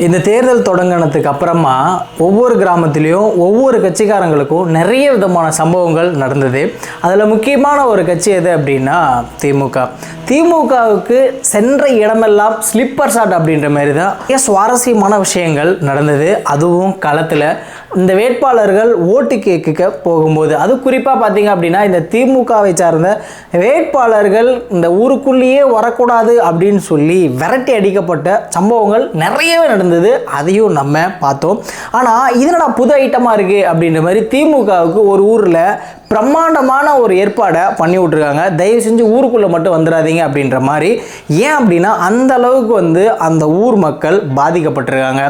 இந்த தேர்தல் தொடங்கினதுக்கு அப்புறமா ஒவ்வொரு கிராமத்திலையும் ஒவ்வொரு கட்சிக்காரங்களுக்கும் நிறைய விதமான சம்பவங்கள் நடந்தது. அதில் முக்கியமான ஒரு கட்சி எது அப்படின்னா திமுக. திமுகவுக்கு சென்ற இடமெல்லாம் ஸ்லிப்பர் ஷாட் அப்படின்ற மாதிரி தான் சுவாரஸ்யமான விஷயங்கள் நடந்தது. அதுவும் களத்தில் இந்த வேட்பாளர்கள் ஓட்டு கேட்க போகும்போது, அது குறிப்பாக பார்த்தீங்க அப்படின்னா இந்த திமுகவை சார்ந்த வேட்பாளர்கள் இந்த ஊருக்குள்ளேயே வரக்கூடாது அப்படின்னு சொல்லி விரட்டி அடிக்கப்பட்ட சம்பவங்கள் நிறையவே நடந்தது. அதையும் நம்ம பார்த்தோம். ஆனால் இதனடா புது ஐட்டமாக இருக்குது அப்படின்ற மாதிரி திமுகவுக்கு ஒரு ஊரில் பிரம்மாண்டமான ஒரு ஏற்பாடை பண்ணி விட்ருக்காங்க. தயவு செஞ்சு ஊருக்குள்ளே மட்டும் வந்துடாதீங்க அப்படின்ற மாதிரி. ஏன் அப்படின்னா அந்த அளவுக்கு அந்த ஊர் மக்கள் பாதிக்கப்பட்டிருக்காங்க.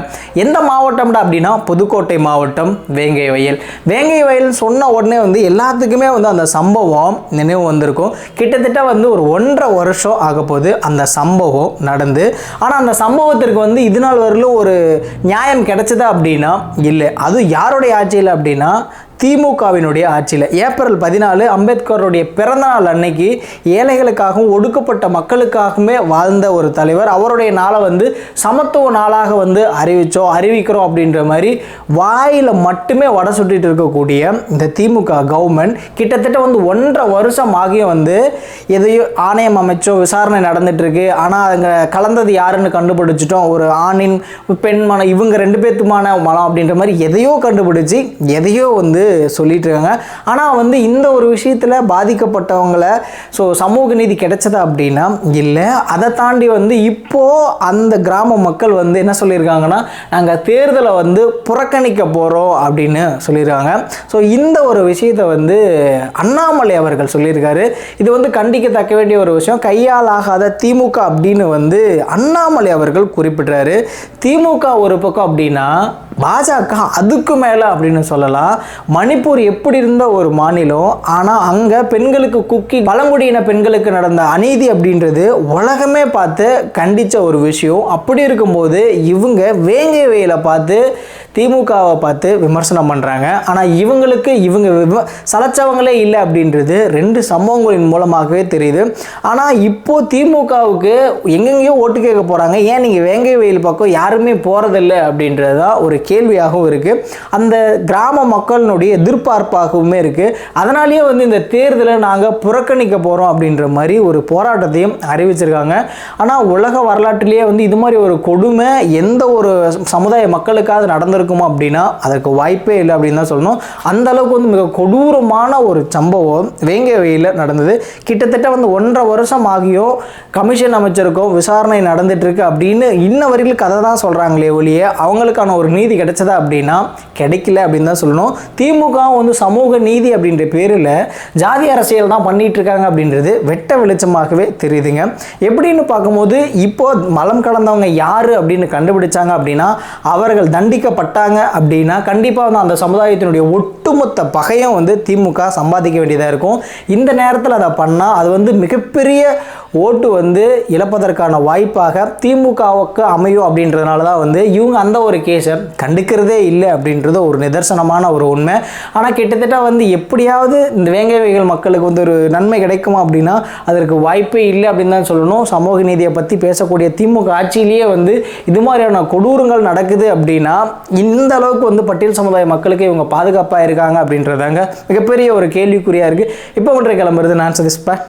எந்த மாவட்டம்டா அப்படின்னா புதுக்கோட்டை மாவட்டம் வேங்கை வயல். வேங்கை வயல் சொன்ன உடனே எல்லாத்துக்குமே அந்த சம்பவம் நினைவு வந்திருக்கும். கிட்டத்தட்ட ஒரு 1.5 வருஷம் ஆக போது அந்த சம்பவம் நடந்து. ஆனால் அந்த சம்பவத்திற்கு இது நாள் வரையிலும் ஒரு நியாயம் கிடைச்சதா அப்படின்னா இல்லை. அது யாருடைய ஆட்சியில் அப்படின்னா திமுகவினுடைய ஆட்சியில். ஏப்ரல் 14 அம்பேத்கருடைய பிறந்தநாள் அன்னைக்கு ஏழைகளுக்காகவும் ஒடுக்கப்பட்ட மக்களுக்காகவுமே வாழ்ந்த ஒரு தலைவர். அவருடைய நாளை சமத்துவ நாளாக அறிவிக்கிறோம் அப்படின்ற மாதிரி வாயில் மட்டுமே வடை சுட்டிட்டு இருக்கக்கூடிய இந்த திமுக கவர்மெண்ட் கிட்டத்தட்ட 1.5 வருஷம் ஆகியும் எதையோ ஆணையம் அமைச்சோ விசாரணை நடந்துட்டு இருக்கு. ஆனால் அங்கே கலந்தது யாருன்னு கண்டுபிடிச்சிட்டோம். ஒரு ஆணின் பெண் மனம், இவங்க 2 பேத்துமான மனம் அப்படின்ற மாதிரி எதையோ கண்டுபிடிச்சி எதையோ சொல்லிட்டு இருக்காங்க. ஆனால் இந்த ஒரு விஷயத்தில் பாதிக்கப்பட்டவங்களை சமூக நீதி கிடைச்சதா அப்படின்னா இல்லை. அதை தாண்டி இப்போது அந்த கிராம மக்கள் என்ன சொல்லியிருக்காங்கன்னா, நாங்கள் தேர்தலை புறக்கணிக்க போகிறோம் அப்படின்னு சொல்லியிருக்காங்க. இந்த ஒரு விஷயத்தை அண்ணாமலை அவர்கள் சொல்லியிருக்காரு. இது கண்டிக்கத்தக்க வேண்டிய ஒரு விஷயம். கையால் ஆகாத திமுக அப்படின்னு அண்ணாமலை அவர்கள் குறிப்பிட்டாரு. திமுக ஒரு பக்கம் அப்படின்னா பாஜக அதுக்கு மேலே அப்படின்னு சொல்லலாம். மணிப்பூர் எப்படி இருந்த ஒரு மாநிலம், ஆனால் அங்கே பெண்களுக்கு குக்கி பழங்குடியின பெண்களுக்கு நடந்த அநீதி அப்படின்றது உலகமே பார்த்து கண்டித்த ஒரு விஷயம். அப்படி இருக்கும்போது இவங்க வேங்கை வயலை பார்த்து திமுகவை பார்த்து விமர்சனம் பண்ணுறாங்க. ஆனால் இவங்க சலைச்சவங்களே இல்லை அப்படின்றது 2 சம்பவங்களின் மூலமாகவே தெரியுது. ஆனால் இப்போது திமுகவுக்கு எங்கெங்கேயோ ஓட்டு கேட்க போகிறாங்க, ஏன் நீங்கள் வேங்கை வயல் பக்கம் யாருமே போகிறதில்லை அப்படின்றது தான் ஒரு கேள்வியாகவும் இருக்குது. அந்த கிராம மக்களினுடைய எதிர்பார்ப்பாகவுமே இருக்குது. அதனாலேயே இந்த தேர்தலை நாங்கள் புறக்கணிக்க போகிறோம் அப்படின்ற மாதிரி ஒரு போராட்டத்தையும் அறிவிச்சிருக்காங்க. ஆனால் உலக வரலாற்றிலேயே இது மாதிரி ஒரு கொடுமை எந்த ஒரு சமுதாய மக்களுக்காவது நடந்திருக்குமா அப்படின்னா அதற்கு வாய்ப்பே இல்லை அப்படின்னு தான் சொல்லணும். அந்த அளவுக்கு மிக கொடூரமான ஒரு சம்பவம் வேங்கை வயலில் நடந்தது. கிட்டத்தட்ட 1.5 வருஷம் ஆகியும் கமிஷன் அமைச்சருக்கும் விசாரணை நடந்துட்டு இருக்கு அப்படின்னு இன்ன வரைக்கும் கதை தான் சொல்கிறாங்களே ஒழிய அவங்களுக்கான ஒரு நீதி கிடைச்சதா அப்படின்னா கிடைக்கல அப்படின்னு தான் சொல்லணும். திமுக சமூக நீதி அப்படின்ற பேரில் ஜாதி அரசியல் தான் பண்ணிட்டு இருக்காங்க அப்படின்றது வெட்ட வெளிச்சமாகவே தெரியுதுங்க. எப்படின்னு பார்க்கும்போது இப்போ மலம் கலந்தவங்க யாரு அப்படின்னு கண்டுபிடிச்சாங்க அப்படின்னா அவர்கள் தண்டிக்கப்பட்டாங்க அப்படின்னா கண்டிப்பாக அந்த சமுதாயத்தினுடைய ஒட்டுமொத்த பகையும் திமுக சம்பாதிக்க வேண்டியதாக இருக்கும். இந்த நேரத்தில் அதை பண்ணால் அது மிகப்பெரிய ஓட்டு இழப்பதற்கான வாய்ப்பாக திமுகவுக்கு அமையும் அப்படின்றதுனால தான் இவங்க அந்த ஒரு கேஸை கண்டுக்கிறதே இல்லை அப்படின்றது ஒரு நிதர்சனமான ஒரு உண்மை. ஆனால் கிட்டத்தட்ட எப்படியாவது இந்த வேங்கை வயல் மக்களுக்கு ஒரு நன்மை கிடைக்குமா அப்படின்னா அதற்கு வாய்ப்பே இல்லை அப்படின்னு தான் சொல்லணும். சமூக நீதியை பற்றி பேசக்கூடிய திமுக ஆட்சியிலேயே இது மாதிரியான கொடூரங்கள் நடக்குது அப்படின்னா இந்த அளவுக்கு பட்டியல் சமுதாய மக்களுக்கு இவங்க பாதுகாப்பாக இருக்காங்க அப்படின்றதாங்க மிகப்பெரிய ஒரு கேள்விக்குறியாக இருக்குது. இப்போ ஒன்றை கிளம்புறது நான் சதீஷ்.